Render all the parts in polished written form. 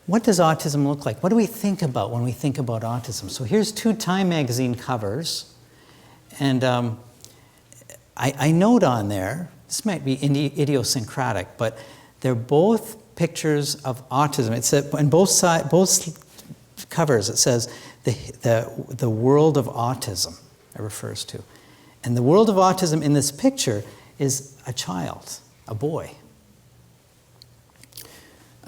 what does autism look like? What do we think about when we think about autism? So here's 2 Time magazine covers. And I note on there, this might be idiosyncratic, but they're both pictures of autism. It said on both covers, it says the world of autism, it refers to. And the world of autism in this picture is a child, a boy.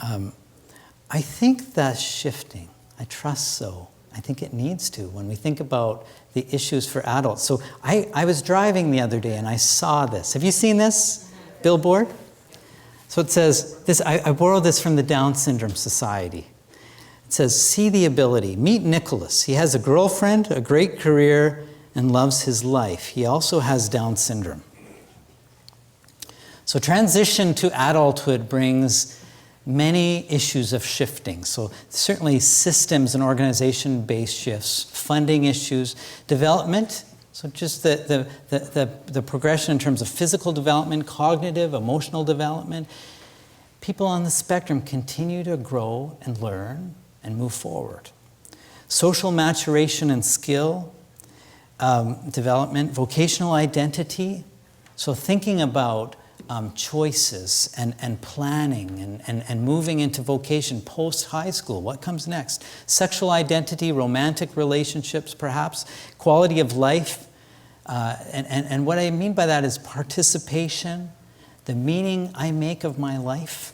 I think that's shifting. I trust so. I think it needs to when we think about the issues for adults. So I was driving the other day and I saw this. Have you seen this billboard? So it says, I borrowed this from the Down Syndrome Society. It says, see the ability. Meet Nicholas. He has a girlfriend, a great career, and loves his life. He also has Down syndrome. So transition to adulthood brings many issues of shifting. So certainly systems and organization-based shifts, funding issues, development, so just the progression in terms of physical development, cognitive, emotional development. People on the spectrum continue to grow and learn and move forward. Social maturation and skill development, vocational identity, so thinking about choices and planning and moving into vocation post-high school. What comes next? Sexual identity, romantic relationships perhaps, quality of life. And what I mean by that is participation, the meaning I make of my life,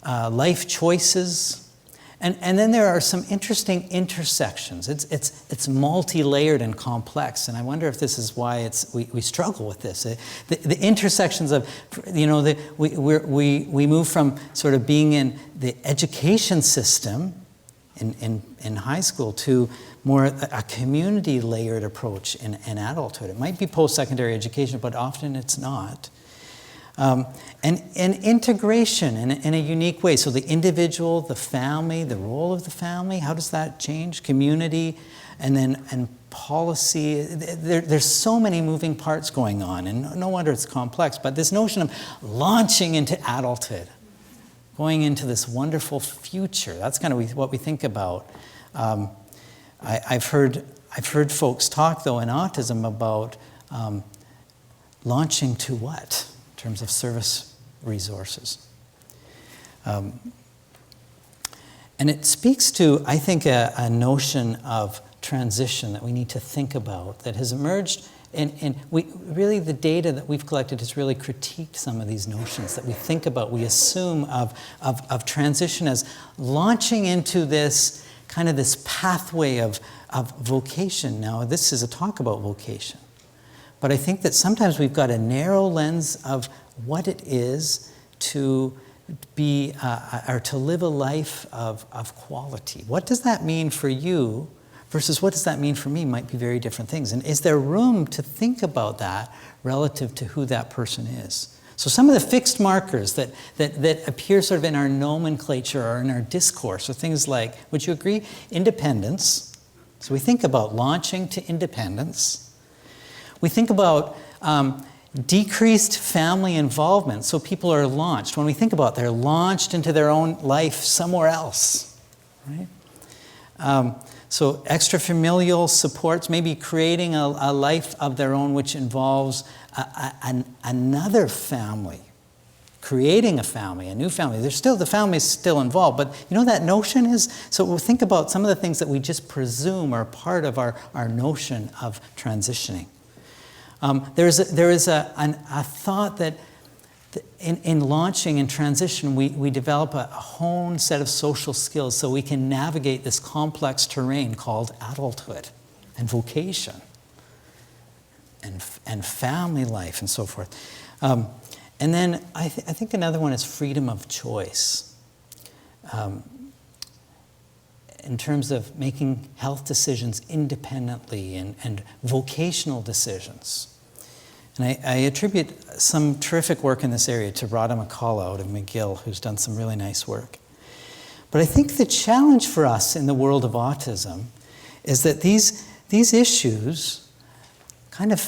life choices. And then there are some interesting intersections. It's multi-layered and complex, and I wonder if this is why we struggle with this. The intersections of, we move from sort of being in the education system in high school to more a community-layered approach in adulthood. It might be post-secondary education, but often it's not. And integration in a unique way. So the individual, the family, the role of the family, how does that change? Community, and policy. There's so many moving parts going on, and no wonder it's complex. But this notion of launching into adulthood, going into this wonderful future, that's kind of what we think about. I've heard folks talk, though, in autism about launching to what? In terms of service resources. And it speaks to, I think, a notion of transition that we need to think about that has emerged, and really the data that we've collected has really critiqued some of these notions that we think about, we assume of transition as launching into this kind of this pathway of vocation. Now, this is a talk about vocation. But I think that sometimes we've got a narrow lens of what it is to be, or to live a life of quality. What does that mean for you versus what does that mean for me might be very different things. And is there room to think about that relative to who that person is? So some of the fixed markers that appear sort of in our nomenclature or in our discourse are things like, would you agree, independence. So we think about launching to independence. We think about decreased family involvement. So people are launched. When we think about it, they're launched into their own life somewhere else, right? So extrafamilial supports, maybe creating a life of their own which involves another family, creating a family, a new family. The family's still involved, but you know that notion is, so we'll think about some of the things that we just presume are part of our notion of transitioning. There is a thought that in launching and transition, we develop a whole set of social skills so we can navigate this complex terrain called adulthood and vocation and family life and so forth. And then I think another one is freedom of choice. In terms of making health decisions independently and vocational decisions. And I attribute some terrific work in this area to Radha McCullough out of McGill, who's done some really nice work. But I think the challenge for us in the world of autism is that these issues kind of,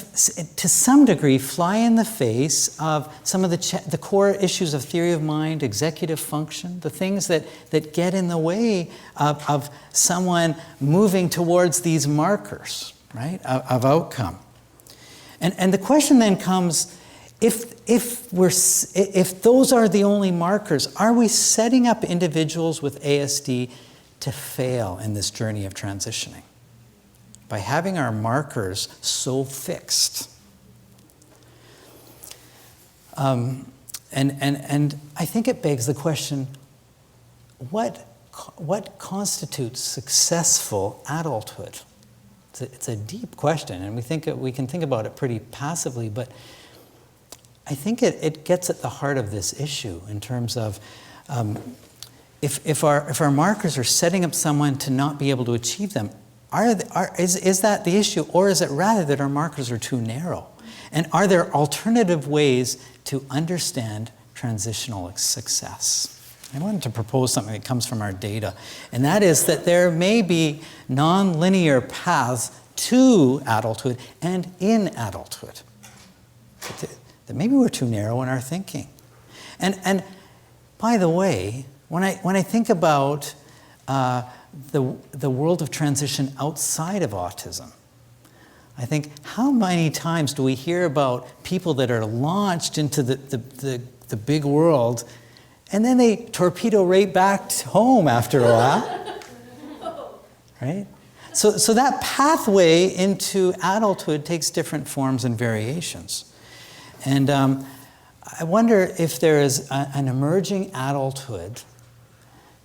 to some degree, fly in the face of some of the core issues of theory of mind, executive function, the things that get in the way of someone moving towards these markers, right, of outcome. And the question then comes, if those are the only markers, are we setting up individuals with ASD to fail in this journey of transitioning by having our markers so fixed? And I think it begs the question, what constitutes successful adulthood? It's a deep question, and we can think about it pretty passively, but I think it gets at the heart of this issue in terms of if our markers are setting up someone to not be able to achieve them, is that the issue, or is it rather that our markers are too narrow? And are there alternative ways to understand transitional success? I wanted to propose something that comes from our data, and that is that there may be non-linear paths to adulthood and in adulthood. That maybe we're too narrow in our thinking. And by the way, when I think about the world of transition outside of autism, I think, how many times do we hear about people that are launched into the big world, and then they torpedo right back home after a while, right? So that pathway into adulthood takes different forms and variations. And I wonder if there is an emerging adulthood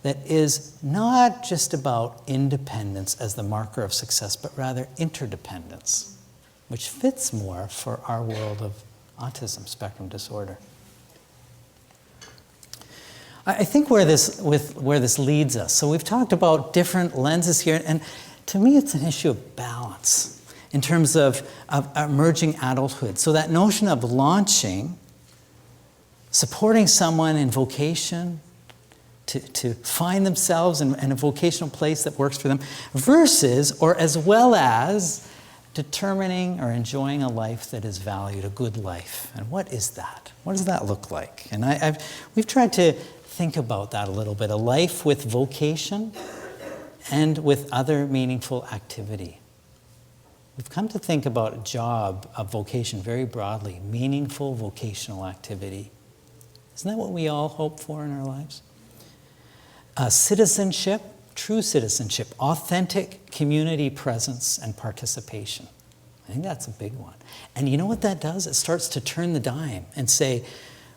that is not just about independence as the marker of success, but rather interdependence, which fits more for our world of autism spectrum disorder. I think where this leads us, so we've talked about different lenses here, and to me it's an issue of balance in terms of emerging adulthood. So that notion of launching, supporting someone in vocation, to find themselves in a vocational place that works for them, versus, or as well as, determining or enjoying a life that is valued, a good life. And what is that? What does that look like? And we've tried to think about that a little bit, a life with vocation and with other meaningful activity. We've come to think about a job, a vocation very broadly, meaningful vocational activity. Isn't that what we all hope for in our lives? Citizenship, true citizenship, authentic community presence and participation. I think that's a big one. And you know what that does? It starts to turn the dime and say,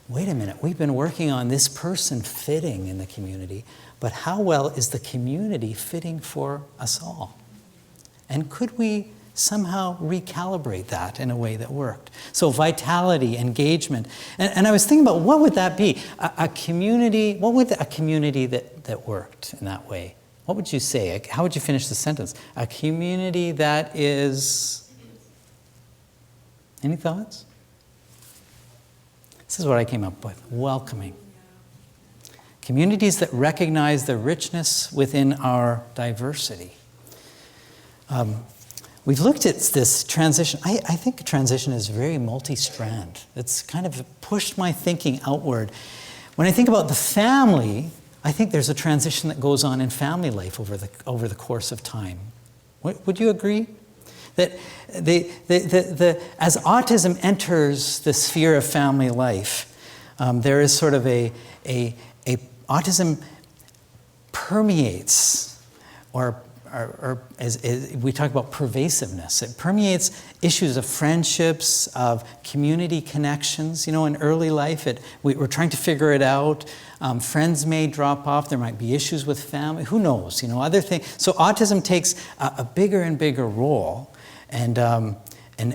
wait a minute, we've been working on this person fitting in the community, but how well is the community fitting for us all? And could we somehow recalibrate that in a way that worked? So vitality, engagement. And I was thinking about, what would that be? A community, what would a community that worked in that way? What would you say? How would you finish the sentence? A community that is... Any thoughts? This is what I came up with. Welcoming. Communities that recognize the richness within our diversity. We've looked at this transition. I think transition is very multi-strand. It's kind of pushed my thinking outward. When I think about the family, I think there's a transition that goes on in family life over the course of time. Would you agree? That as autism enters the sphere of family life, there is sort of autism permeates, or as we talk about pervasiveness. It permeates issues of friendships, of community connections. You know, in early life, we're trying to figure it out. Friends may drop off. There might be issues with family. Who knows? You know, other things. So autism takes a bigger and bigger role, and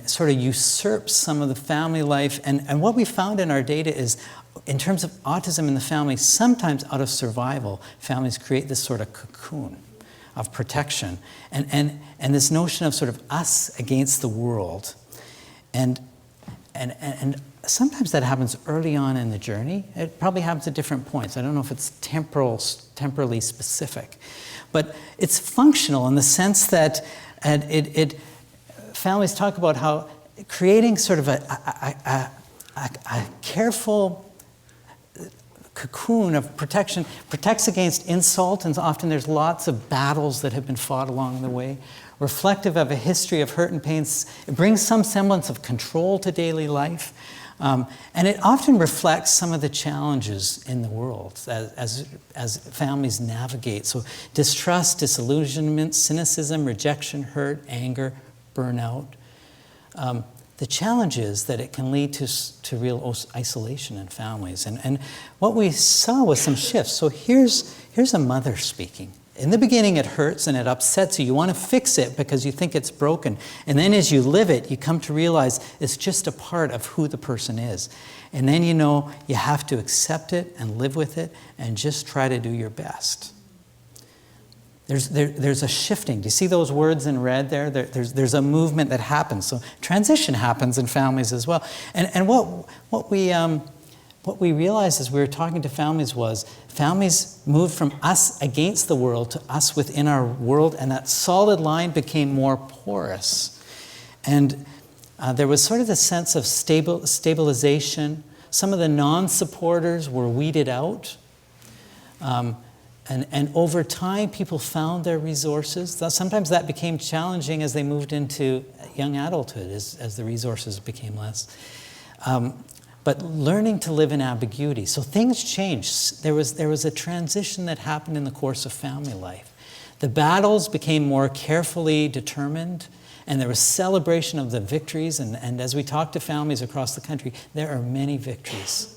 sort of usurps some of the family life. And what we found in our data is, in terms of autism in the family, sometimes out of survival, families create this sort of cocoon of protection, and this notion of sort of us against the world, and sometimes that happens early on in the journey. It probably happens at different points. I don't know if it's temporally specific, but it's functional in the sense that families talk about how creating sort of a careful cocoon of protection, protects against insult, and often there's lots of battles that have been fought along the way. Reflective of a history of hurt and pain, it brings some semblance of control to daily life. And it often reflects some of the challenges in the world as families navigate. So distrust, disillusionment, cynicism, rejection, hurt, anger, burnout. The challenge is that it can lead to real isolation in families. And what we saw was some shifts. So here's a mother speaking. In the beginning, it hurts and it upsets you. You want to fix it because you think it's broken. And then as you live it, you come to realize it's just a part of who the person is. And then you know you have to accept it and live with it and just try to do your best. There's a shifting. Do you see those words in red there? There's a movement that happens. So transition happens in families as well. And what we realized as we were talking to families was families moved from us against the world to us within our world, and that solid line became more porous. And there was sort of the sense of stabilization. Some of the non-supporters were weeded out. And over time, people found their resources. Sometimes that became challenging as they moved into young adulthood, as the resources became less. But learning to live in ambiguity. So things changed. There was a transition that happened in the course of family life. The battles became more carefully determined, and there was celebration of the victories. And as we talk to families across the country, there are many victories.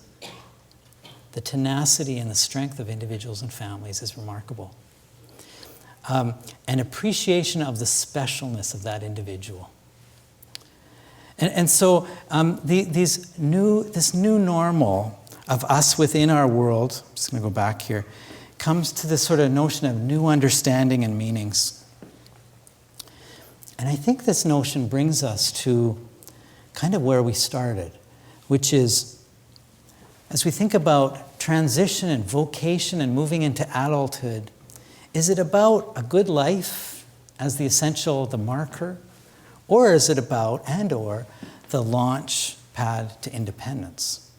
The tenacity and the strength of individuals and families is remarkable. An appreciation of the specialness of that individual. And so this new normal of us within our world, I'm just going to go back here, comes to this sort of notion of new understanding and meanings. And I think this notion brings us to kind of where we started, which is, as we think about transition and vocation and moving into adulthood, is it about a good life as the essential, the marker? Or is it about, or the launch pad to independence?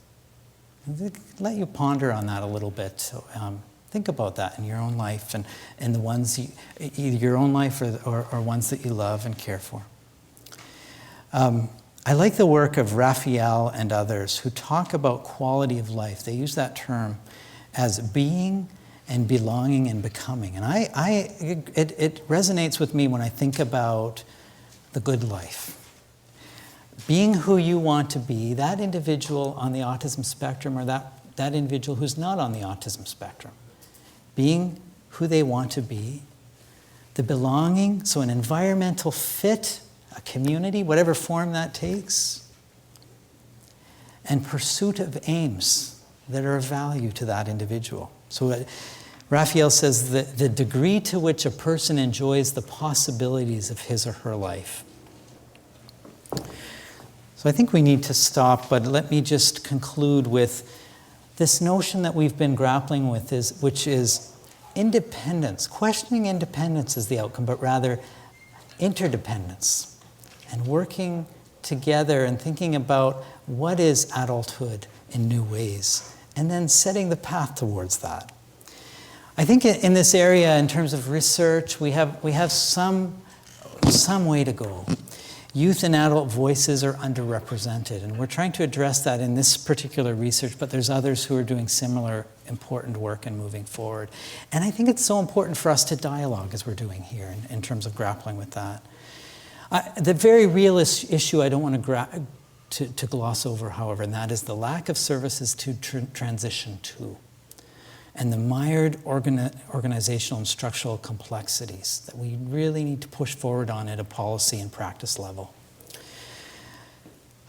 Let you ponder on that a little bit. So, think about that in your own life and the ones, either your own life or ones that you love and care for. I like the work of Raphael and others who talk about quality of life. They use that term as being and belonging and becoming. And it resonates with me when I think about the good life. Being who you want to be, that individual on the autism spectrum or that individual who's not on the autism spectrum. Being who they want to be. The belonging, so an environmental fit, a community, whatever form that takes. And pursuit of aims that are of value to that individual. So Raphael says that the degree to which a person enjoys the possibilities of his or her life. So I think we need to stop, but let me just conclude with this notion that we've been grappling with, which is independence. Questioning independence is the outcome, but rather interdependence and working together and thinking about what is adulthood in new ways, and then setting the path towards that. I think in this area, in terms of research, we have some way to go. Youth and adult voices are underrepresented, and we're trying to address that in this particular research, but there's others who are doing similar important work and moving forward. And I think it's so important for us to dialogue as we're doing here in terms of grappling with that. The very real issue I don't want to gloss over, however, and that is the lack of services to transition to, and the mired organizational and structural complexities that we really need to push forward on at a policy and practice level.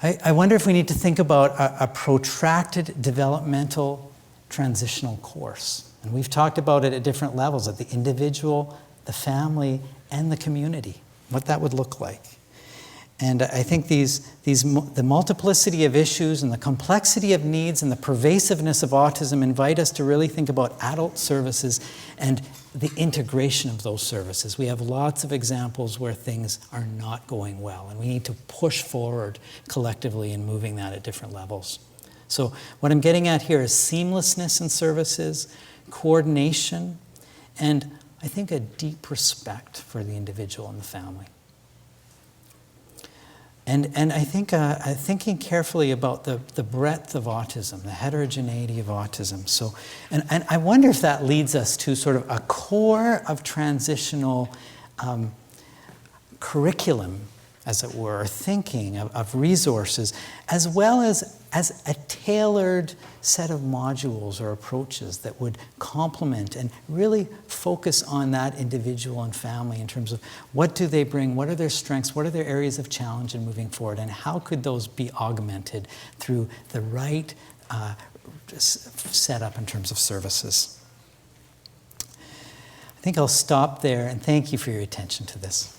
I wonder if we need to think about a protracted developmental transitional course. And we've talked about it at different levels, at the individual, the family, and the community, what that would look like. And I think the multiplicity of issues and the complexity of needs and the pervasiveness of autism invite us to really think about adult services and the integration of those services. We have lots of examples where things are not going well, and we need to push forward collectively in moving that at different levels. So what I'm getting at here is seamlessness in services, coordination, and I think a deep respect for the individual and the family. And I think thinking carefully about the breadth of autism, the heterogeneity of autism. So, and I wonder if that leads us to sort of a core of transitional curriculum, as it were, thinking of resources, as well as a tailored set of modules or approaches that would complement and really focus on that individual and family in terms of what do they bring, what are their strengths, what are their areas of challenge in moving forward, and how could those be augmented through the right setup in terms of services. I think I'll stop there, and thank you for your attention to this.